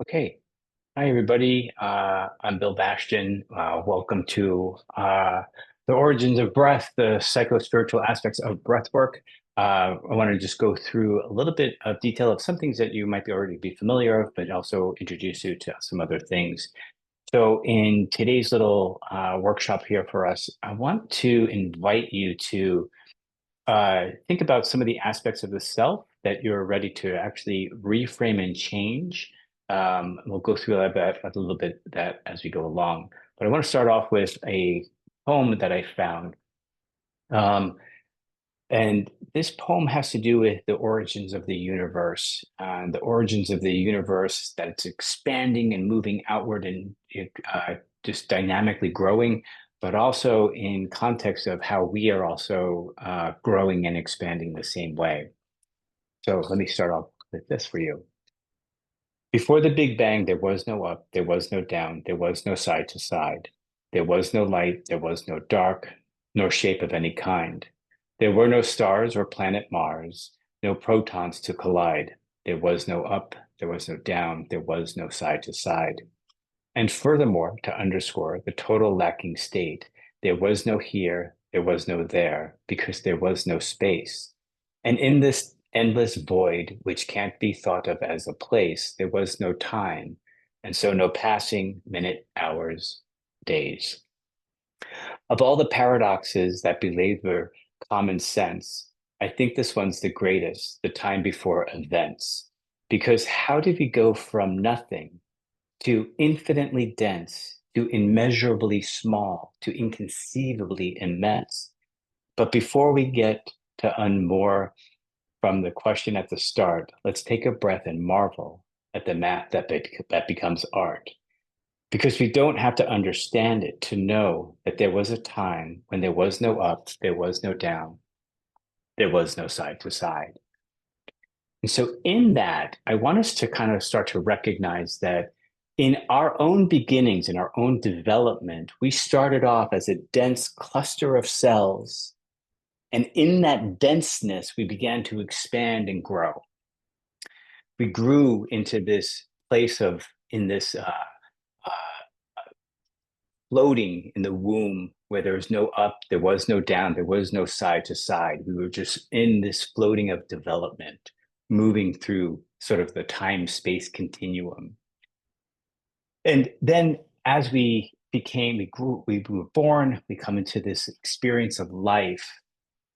Okay. Hi, everybody. I'm Bill Bastian. Welcome to the origins of breath, the psycho-spiritual aspects of breathwork. I want to just go through a little bit of detail of some things that you might be already be familiar of, but also introduce you to some other things. So in today's little workshop here for us, I want to invite you to think about some of the aspects of the self that you're ready to actually reframe and change. We'll go through a little bit that as we go along. But I want to start off with a poem that I found. Um, and this poem has to do with the origins of the universe, and the origins of the universe, that it's expanding and moving outward and just dynamically growing, but also in context of how we are also growing and expanding the same way. So let me start off with this for you. Before the Big Bang, there was no up, there was no down, there was no side to side. There was no light, there was no dark, nor shape of any kind. There were no stars or planet Mars, no protons to collide. There was no up, there was no down, there was no side to side. And furthermore, to underscore the total lacking state, there was no here, there was no there, because there was no space. And in this endless void, which can't be thought of as a place, there was no time, and so no passing, minute, hours, days. Of all the paradoxes that belabor common sense, I think this one's the greatest, the time before events. Because how did we go from nothing to infinitely dense, to immeasurably small, to inconceivably immense? But before we get to unmoor from the question at the start, let's take a breath and marvel at the math that becomes art. Because we don't have to understand it to know that there was a time when there was no up, there was no down, there was no side to side. And so, in that, I want us to kind of start to recognize that in our own beginnings, in our own development, we started off as a dense cluster of cells. And in that denseness, we began to expand and grow. We grew into this place of, in this uh, floating in the womb where there was no up, there was no down, there was no side to side. We were just in this floating of development, moving through sort of the time space continuum. And then as we grew, we were born, we come into this experience of life.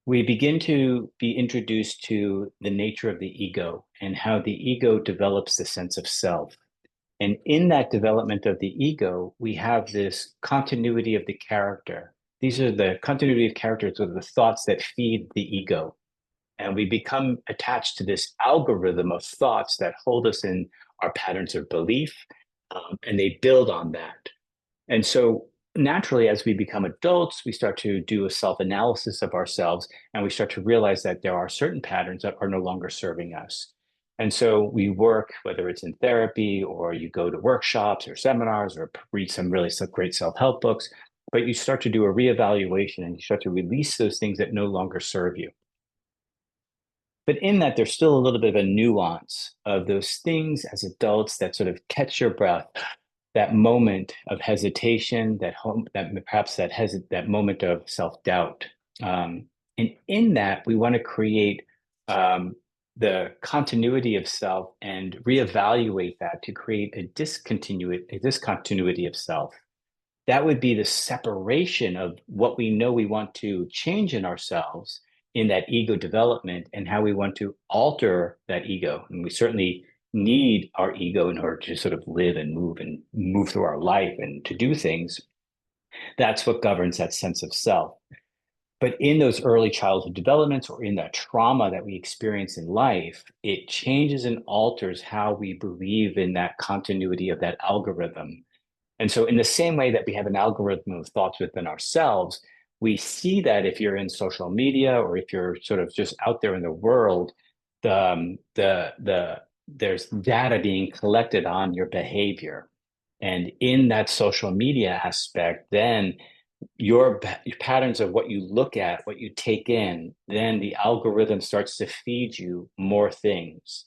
We begin to be introduced to the nature of the ego and how the ego develops the sense of self. And in that development of the ego, we have this continuity of the character. These are the continuity of characters are the thoughts that feed the ego. And we become attached to this algorithm of thoughts that hold us in our patterns of belief, and they build on that. And so naturally, as we become adults, we start to do a self-analysis of ourselves, and we start to realize that there are certain patterns that are no longer serving us. And so we work, whether it's in therapy or you go to workshops or seminars or read some great self-help books, but you start to do a reevaluation and you start to release those things that no longer serve you. But in that, there's still a little bit of a nuance of those things as adults that sort of catch your breath, that moment of hesitation, that perhaps that moment of self-doubt. And in that, we want to create the continuity of self and reevaluate that to create a discontinuity of self. That would be the separation of what we know we want to change in ourselves in that ego development and how we want to alter that ego. And we certainly need our ego in order to sort of live and move through our life and to do things. That's what governs that sense of self. But in those early childhood developments or in that trauma that we experience in life, it changes and alters how we believe in that continuity of that algorithm. And so, in the same way that we have an algorithm of thoughts within ourselves, we see that if you're in social media or if you're sort of just out there in the world, there's data being collected on your behavior. And in that social media aspect, then your patterns of what you look at, what you take in, then the algorithm starts to feed you more things.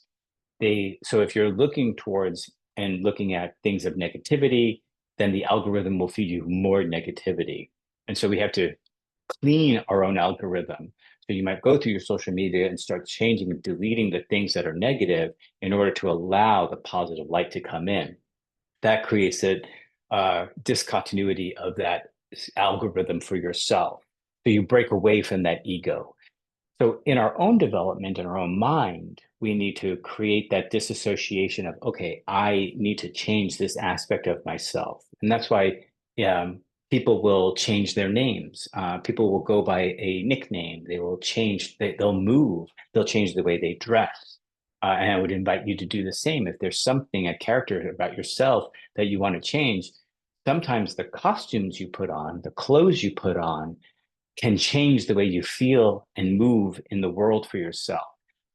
So if you're looking towards and looking at things of negativity, then the algorithm will feed you more negativity. And so we have to clean our own algorithm. So you might go through your social media and start changing and deleting the things that are negative in order to allow the positive light to come in. That creates a discontinuity of that algorithm for yourself. So you break away from that ego. So in our own development, in our own mind, we need to create that disassociation of, okay, I need to change this aspect of myself. And that's why people will change their names. People will go by a nickname. They will change, they'll move, they'll change the way they dress. And I would invite you to do the same. If there's something, a character about yourself that you want to change, sometimes the costumes you put on, the clothes you put on, can change the way you feel and move in the world for yourself.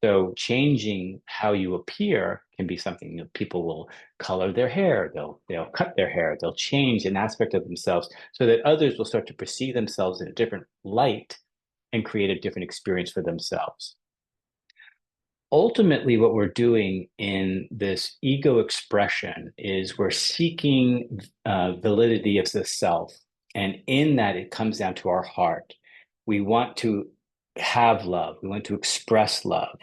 So changing how you appear can be something that people will color their hair, they'll cut their hair, they'll change an aspect of themselves so that others will start to perceive themselves in a different light and create a different experience for themselves. Ultimately, what we're doing in this ego expression is we're seeking validity of the self. And in that, it comes down to our heart. We want to have love, we want to express love.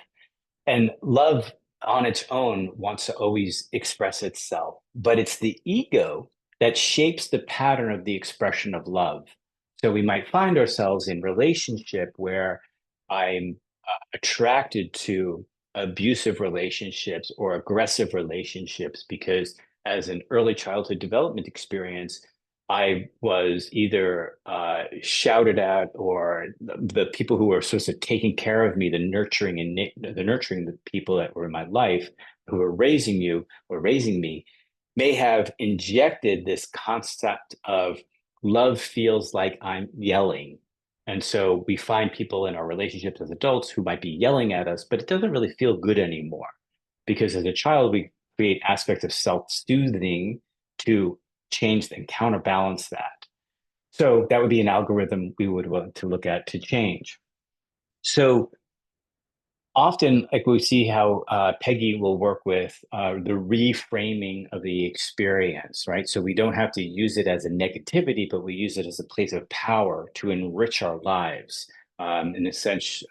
And love on its own wants to always express itself, but it's the ego that shapes the pattern of the expression of love. So we might find ourselves in relationship where I'm attracted to abusive relationships or aggressive relationships because as an early childhood development experience, I was either shouted at, or the people who were supposed to taking care of me, the nurturing the people that were in my life, who were raising you or raising me, may have injected this concept of love feels like I'm yelling. And so we find people in our relationships as adults who might be yelling at us, but it doesn't really feel good anymore. Because as a child, we create aspects of self-soothing to change and counterbalance that. So that would be an algorithm we would want to look at to change. So often, like we see how Peggy will work with the reframing of the experience, right? So we don't have to use it as a negativity, but we use it as a place of power to enrich our lives. In a sense,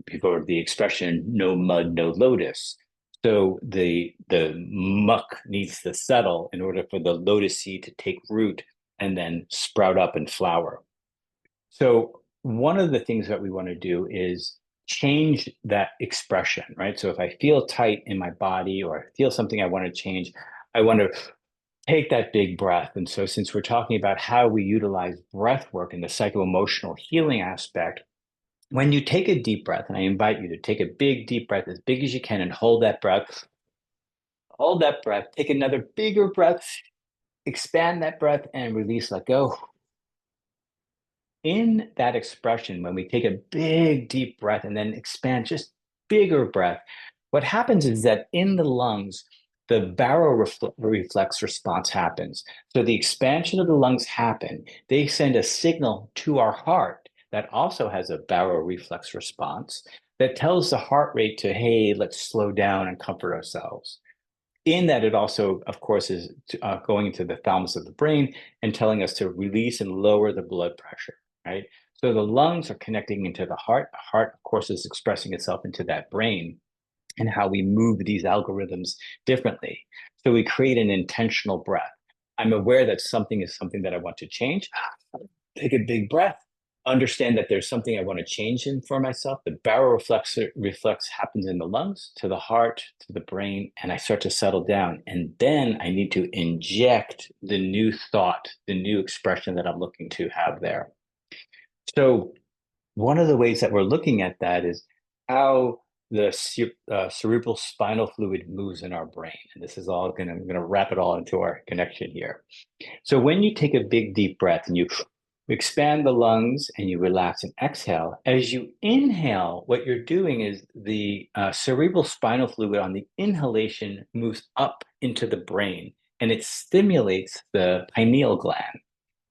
people have the expression "no mud, no lotus." So the muck needs to settle in order for the lotus seed to take root and then sprout up and flower. So one of the things that we want to do is change that expression, right? So if I feel tight in my body or I feel something I want to change, I want to take that big breath. And so since we're talking about how we utilize breath work in the psycho-emotional healing aspect, when you take a deep breath, and I invite you to take a big deep breath, as big as you can, and hold that breath, take another bigger breath, expand that breath and release, let go. In that expression, when we take a big deep breath and then expand, just bigger breath, what happens is that in the lungs, the reflex response happens. So the expansion of the lungs happen. They send a signal to our heart that also has a reflex response that tells the heart rate to, hey, let's slow down and comfort ourselves. In that, it also, of course, is going into the thalamus of the brain and telling us to release and lower the blood pressure, right? So the lungs are connecting into the heart. The heart, of course, is expressing itself into that brain and how we move these algorithms differently. So we create an intentional breath. I'm aware that something is something that I want to change. Take a big breath. Understand that there's something I want to change in for myself. The reflex happens in the lungs, to the heart, to the brain, and I start to settle down. And then I need to inject the new thought, the new expression that I'm looking to have there. So one of the ways that we're looking at that is how the cerebral spinal fluid moves in our brain. And this is all I'm going to wrap it all into our connection here. So when you take a big deep breath and you expand the lungs and you relax and exhale, as you inhale, what you're doing is the cerebral spinal fluid on the inhalation moves up into the brain and it stimulates the pineal gland.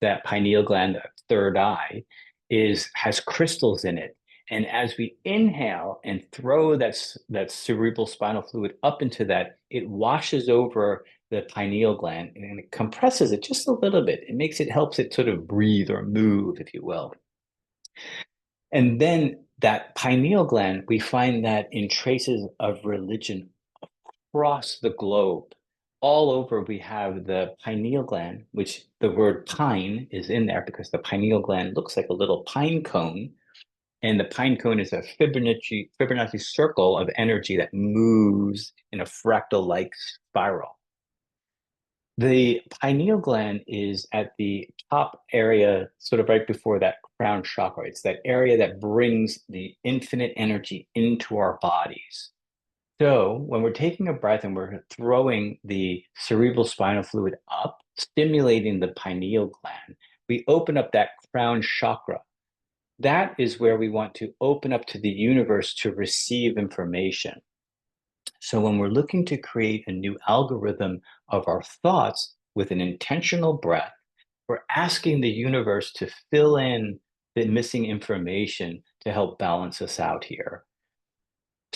That pineal gland, the third eye, has crystals in it. And as we inhale and throw that cerebral spinal fluid up into that, it washes over the pineal gland and it compresses it just a little bit. Helps it sort of breathe or move, if you will. And then that pineal gland, we find that in traces of religion across the globe. All over, we have the pineal gland, which the word pine is in there because the pineal gland looks like a little pine cone. And the pine cone is a Fibonacci circle of energy that moves in a fractal-like spiral. The pineal gland is at the top area, sort of right before that crown chakra. It's that area that brings the infinite energy into our bodies. So when we're taking a breath and we're throwing the cerebral spinal fluid up, stimulating the pineal gland, we open up that crown chakra. That is where we want to open up to the universe to receive information. So when we're looking to create a new algorithm of our thoughts with an intentional breath, we're asking the universe to fill in the missing information to help balance us out here.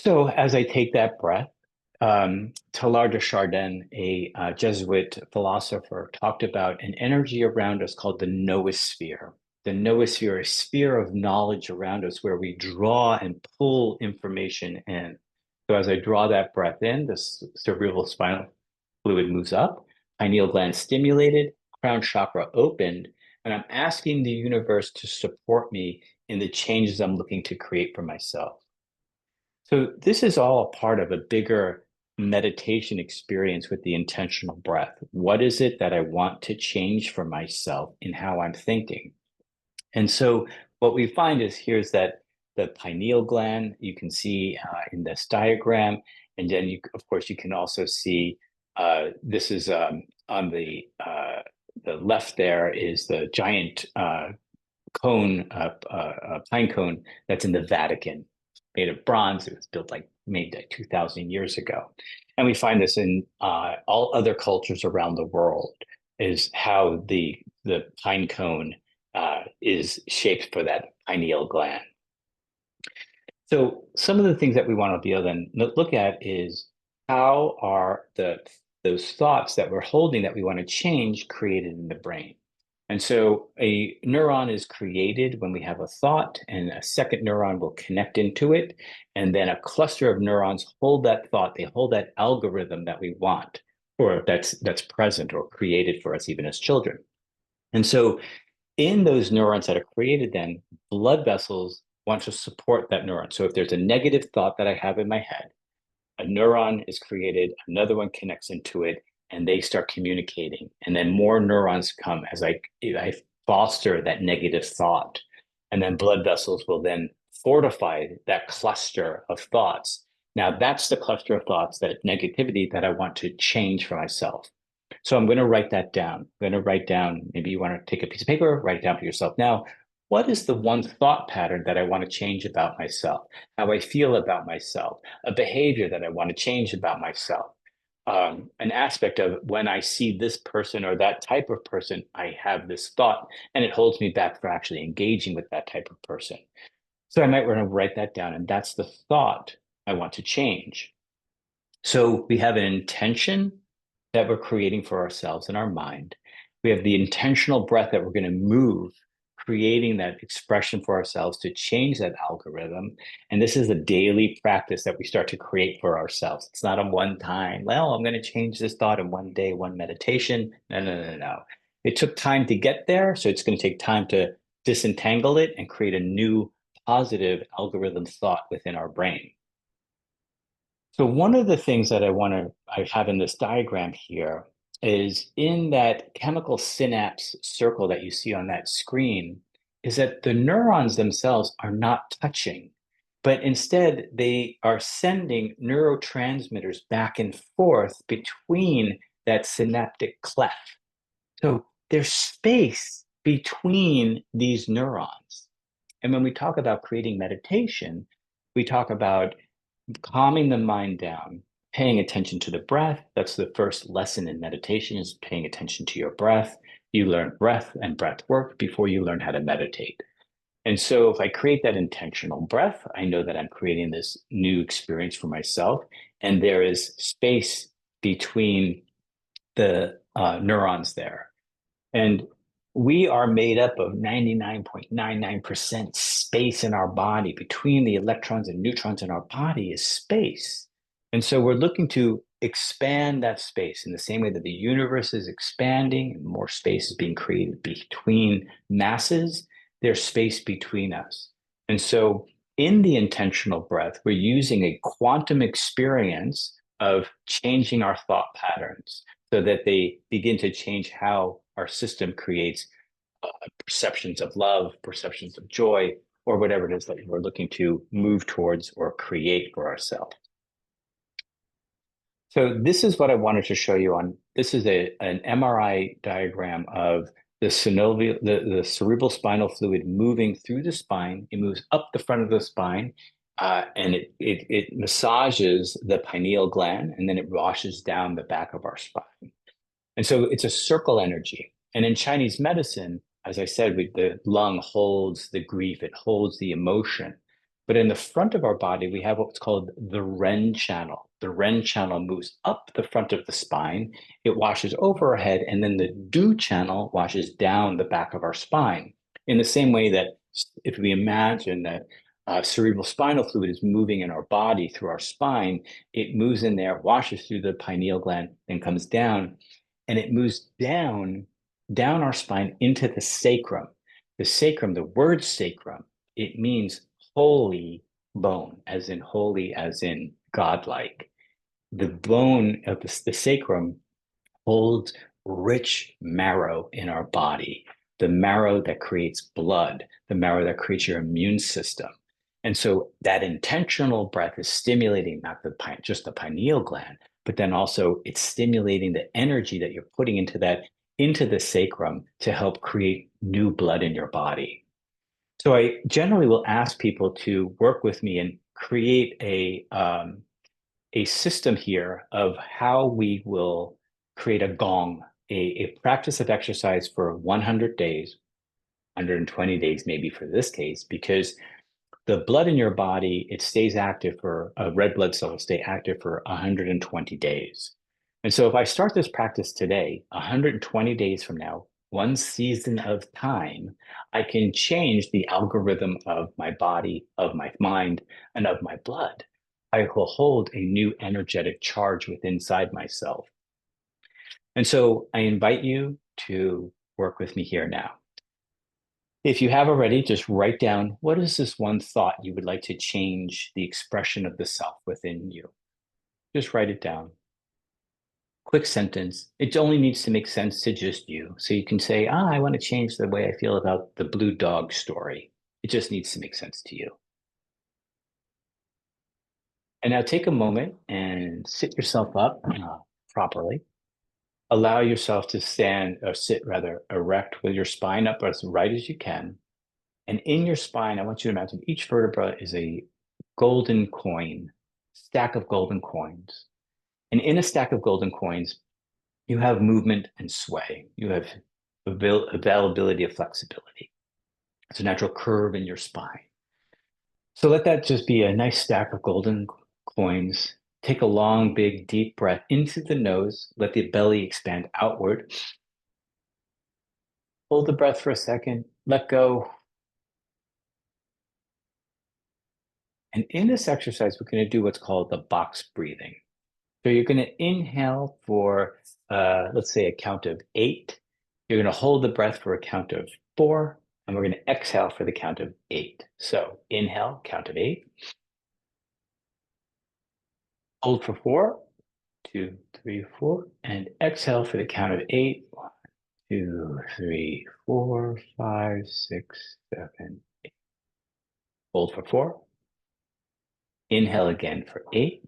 So as I take that breath, Teilhard de Chardin, a Jesuit philosopher, talked about an energy around us called the noosphere. The noosphere, a sphere of knowledge around us where we draw and pull information in. So as I draw that breath in, the cerebral spinal fluid moves up, pineal gland stimulated, crown chakra opened, and I'm asking the universe to support me in the changes I'm looking to create for myself. So this is all a part of a bigger meditation experience with the intentional breath. What is it that I want to change for myself in how I'm thinking? And so what we find is here's that the pineal gland you can see in this diagram, and then of course you can also see this is on the left there is the giant cone, pine cone that's in the Vatican, made of bronze. It was made like 2,000 years ago. And we find this in all other cultures around the world, is how the pine cone is shaped for that pineal gland. So some of the things that we want to be able to look at is how are those thoughts that we're holding that we want to change created in the brain. And so a neuron is created when we have a thought, and a second neuron will connect into it. And then a cluster of neurons hold that thought, they hold that algorithm that we want, or that's present or created for us even as children. And so in those neurons that are created, then blood vessels want to support that neuron. So if there's a negative thought that I have in my head, a neuron is created, another one connects into it, and they start communicating. And then more neurons come as I foster that negative thought. And then blood vessels will then fortify that cluster of thoughts. Now, that's the cluster of thoughts, that negativity that I want to change for myself. So I'm going to write that down. I'm going to write down, maybe you want to take a piece of paper, write it down for yourself now. What is the one thought pattern that I want to change about myself? How I feel about myself, a behavior that I want to change about myself, an aspect of when I see this person or that type of person, I have this thought and it holds me back from actually engaging with that type of person. So I might want to write that down, and that's the thought I want to change. So we have an intention that we're creating for ourselves in our mind. We have the intentional breath that we're going to move, creating that expression for ourselves to change that algorithm. And this is a daily practice that we start to create for ourselves. It's not a one time, well, I'm going to change this thought in one day, one meditation. No, no, no, no. It took time to get there. So it's going to take time to disentangle it and create a new positive algorithm thought within our brain. So one of the things that I have in this diagram here is in that chemical synapse circle that you see on that screen, is that the neurons themselves are not touching, but instead they are sending neurotransmitters back and forth between that synaptic cleft. So there's space between these neurons. And when we talk about creating meditation, we talk about calming the mind down, paying attention to the breath. That's the first lesson in meditation, is paying attention to your breath. You learn breath and breath work before you learn how to meditate. And so if I create that intentional breath, I know that I'm creating this new experience for myself. And there is space between the neurons there. And we are made up of 99.99% space in our body. Between the electrons and neutrons in our body is space. And so we're looking to expand that space in the same way that the universe is expanding and more space is being created between masses. There's space between us. And so in the intentional breath, we're using a quantum experience of changing our thought patterns so that they begin to change how our system creates perceptions of love, perceptions of joy, or whatever it is that we're looking to move towards or create for ourselves. So this is what I wanted to show you on. This is an MRI diagram of the synovial, the cerebral spinal fluid moving through the spine. It moves up the front of the spine, and it massages the pineal gland, and then it washes down the back of our spine. And so it's a circle energy. And in Chinese medicine, as I said, the lung holds the grief, it holds the emotion. But in the front of our body, we have what's called the Ren channel. The Ren channel moves up the front of the spine, it washes over our head, and then the Du channel washes down the back of our spine. In the same way that if we imagine that cerebral spinal fluid is moving in our body through our spine, it moves in there, washes through the pineal gland, and comes down, and it moves down our spine into the sacrum. The sacrum, the word sacrum, it means holy bone, as in holy, as in godlike. The bone of the sacrum holds rich marrow in our body, the marrow that creates blood, the marrow that creates your immune system. And so that intentional breath is stimulating not just the pineal gland, but then also it's stimulating the energy that you're putting into the sacrum to help create new blood in your body. So I generally will ask people to work with me and create a system here of how we will create a gong, a practice of exercise for 100 days, 120 days maybe for this case, because the blood in your body, it stays active for a red blood cell will stay active for 120 days. And so if I start this practice today, 120 days from now, one season of time, I can change the algorithm of my body, of my mind, and of my blood. I will hold a new energetic charge within inside myself. And so I invite you to work with me here now. If you have already, just write down what is this one thought you would like to change the expression of the self within you. Just write it down. Quick sentence. It only needs to make sense to just you. So you can say, I want to change the way I feel about the blue dog story. It just needs to make sense to you. And now take a moment and sit yourself up properly. Allow yourself to stand or sit rather erect with your spine up as right as you can. And in your spine, I want you to imagine each vertebra is a golden coin, stack of golden coins. And in a stack of golden coins, you have movement and sway. You have availability of flexibility. It's a natural curve in your spine. So let that just be a nice stack of golden coins. Take a long, big, deep breath into the nose. Let the belly expand outward. Hold the breath for a second. Let go. And in this exercise, we're going to do what's called the box breathing. So you're going to inhale for, let's say, a count of 8. You're going to hold the breath for a count of 4, and we're going to exhale for the count of 8. So inhale, count of 8. Hold for 4, 2, 3, 4, and exhale for the count of 8. 1, 2, 3, 4, 5, 6, 7, 8. Hold for 4. Inhale again for 8.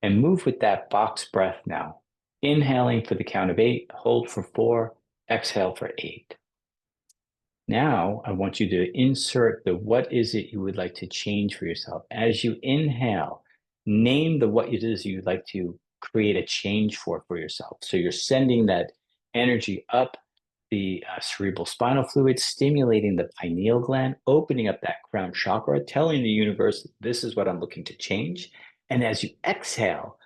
And move with that box breath now. Inhaling for the count of 8, hold for 4, exhale for 8. Now, I want you to insert the what is it you would like to change for yourself. As you inhale, name the what it is you'd like to create a change for yourself. So you're sending that energy up the cerebral spinal fluid, stimulating the pineal gland, opening up that crown chakra, telling the universe, this is what I'm looking to change. And as you exhale,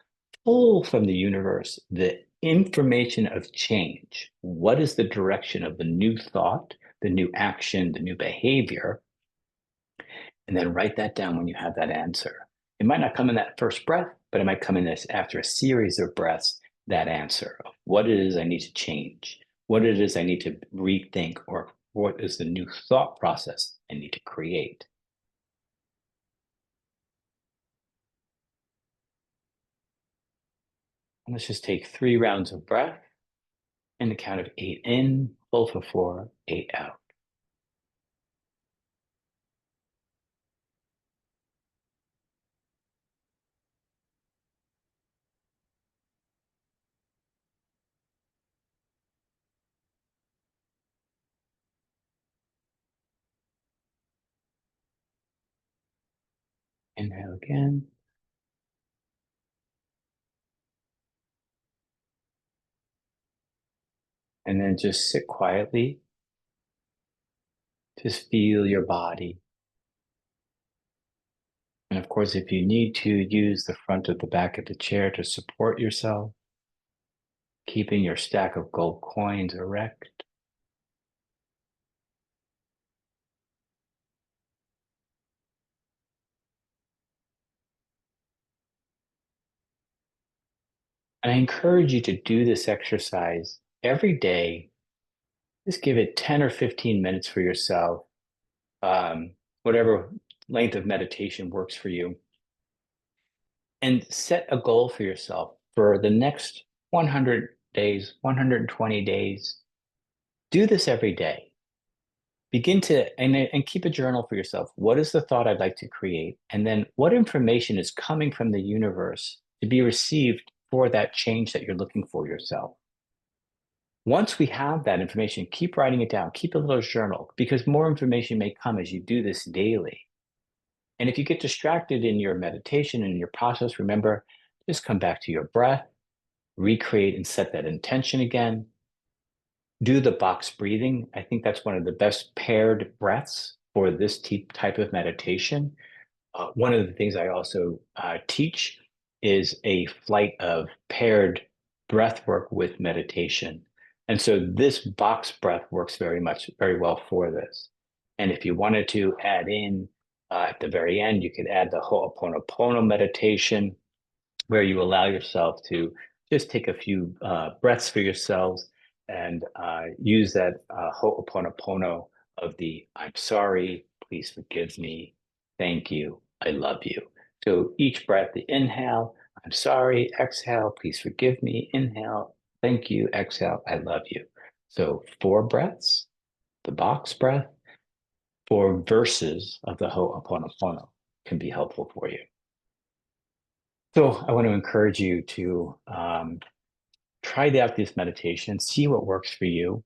pull from the universe the information of change. What is the direction of the new thought, the new action, the new behavior? And then write that down when you have that answer. It might not come in that first breath, but it might come in this after a series of breaths, that answer of what it is I need to change, what it is I need to rethink, or what is the new thought process I need to create. And let's just take 3 rounds of breath and the count of 8 in, hold for 4, 8 out. Inhale again. And then just sit quietly. Just feel your body. And of course, if you need to, use the front of the back of the chair to support yourself, keeping your stack of gold coins erect. And I encourage you to do this exercise every day. Just give it 10 or 15 minutes for yourself, whatever length of meditation works for you. And set a goal for yourself for the next 100 days, 120 days. Do this every day. Begin to, and keep a journal for yourself. What is the thought I'd like to create? And then what information is coming from the universe to be received for that change that you're looking for yourself? Once we have that information, keep writing it down, keep a little journal, because more information may come as you do this daily. And if you get distracted in your meditation and in your process, remember, just come back to your breath, recreate and set that intention again. Do the box breathing. I think that's one of the best paired breaths for this type of meditation. One of the things I also teach is a flight of paired breath work with meditation. And so this box breath works very well for this. And if you wanted to add in at the very end, you could add the Ho'oponopono meditation, where you allow yourself to just take a few breaths for yourselves and use that Ho'oponopono of the I'm sorry, please forgive me, thank you, I love you. So each breath, the inhale, I'm sorry, exhale, please forgive me, inhale, thank you, exhale, I love you. So 4 breaths, the box breath, 4 verses of the Ho'oponopono can be helpful for you. So I want to encourage you to try out this meditation, see what works for you.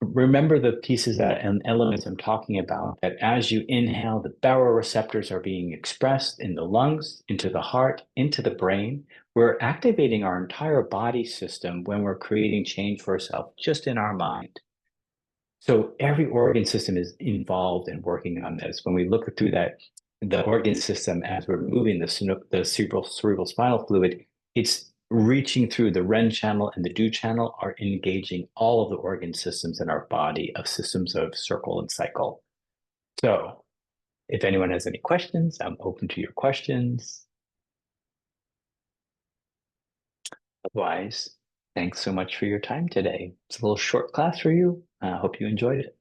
Remember the pieces and elements I'm talking about, that as you inhale, the baroreceptors are being expressed in the lungs, into the heart, into the brain. We're activating our entire body system when we're creating change for ourselves, just in our mind. So every organ system is involved in working on this. When we look through that, the organ system, as we're moving the cerebral spinal fluid, it's reaching through the REN channel and the DO channel, are engaging all of the organ systems in our body, of systems of circle and cycle. So if anyone has any questions, I'm open to your questions. Otherwise, thanks so much for your time today. It's a little short class for you. I hope you enjoyed it.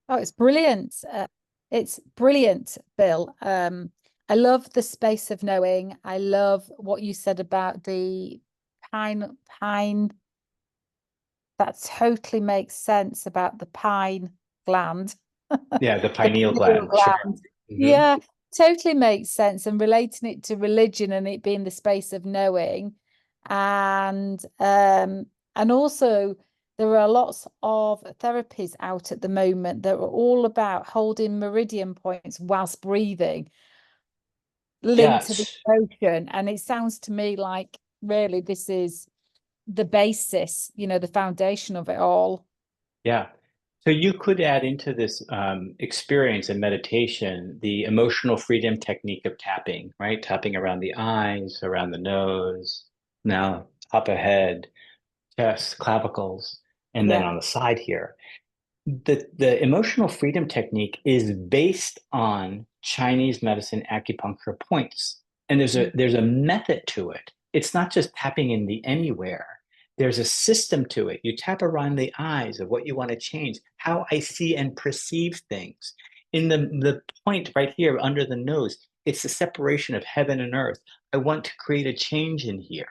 Oh, it's brilliant. It's brilliant, Bill. I love the space of knowing. I love what you said about the pine. That totally makes sense about the pine gland. Yeah, the The pineal pineal gland. Sure. gland. Mhm. Yeah, totally makes sense. And relating it to religion and it being the space of knowing. And also there are lots of therapies out at the moment that are all about holding meridian points whilst breathing, linked to the Yes. emotion. And it sounds to me like really this is the basis, the foundation of it all. Yeah. So you could add into this experience and meditation the emotional freedom technique of tapping, right? Tapping around the eyes, around the nose, now top of head, chest, clavicles, and then Yeah. on the side here. The emotional freedom technique is based on Chinese medicine acupuncture points. And Mm. there's a method to it. It's not just tapping in the anywhere. There's a system to it. You tap around the eyes of what you want to change, how I see and perceive things. In the point right here under the nose, it's the separation of heaven and earth. I want to create a change in here.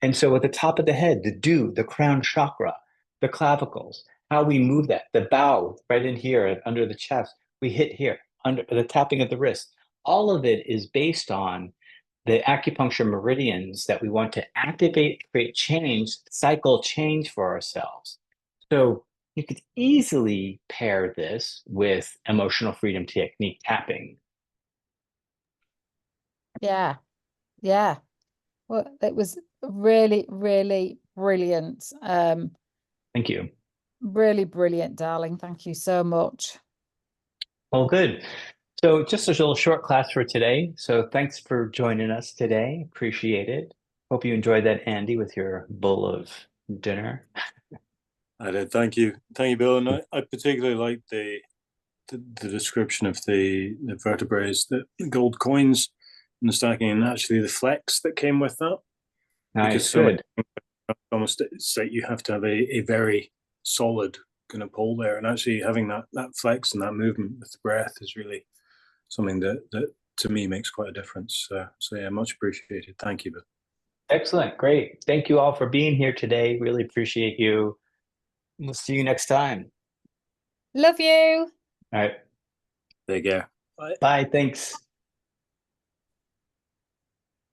And so at the top of the head, the dew, the crown chakra, the clavicles, how we move that, the bow right in here under the chest, we hit here, under the tapping of the wrist. All of it is based on the acupuncture meridians that we want to activate, create change, cycle change for ourselves. So you could easily pair this with emotional freedom technique tapping. Yeah. Yeah. Well, it was really, really brilliant. Thank you. Really brilliant, darling. Thank you so much. Well, good. So just a little short class for today. So thanks for joining us today. Appreciate it. Hope you enjoyed that, Andy, with your bowl of dinner. I did. Thank you, Bill. And I particularly like the description of the vertebrae, the gold coins and the stacking, and actually the flex that came with that. Because Nice, so many good. almost it's like you have to have a very solid kind of pole there, and actually having that flex and that movement with the breath is really something that to me makes quite a difference. So yeah, much appreciated. Thank you, Bill. Excellent. Great. Thank you all for being here today. Really appreciate you. We'll see you next time. Love you. All right. Take care. Bye. Bye. Thanks.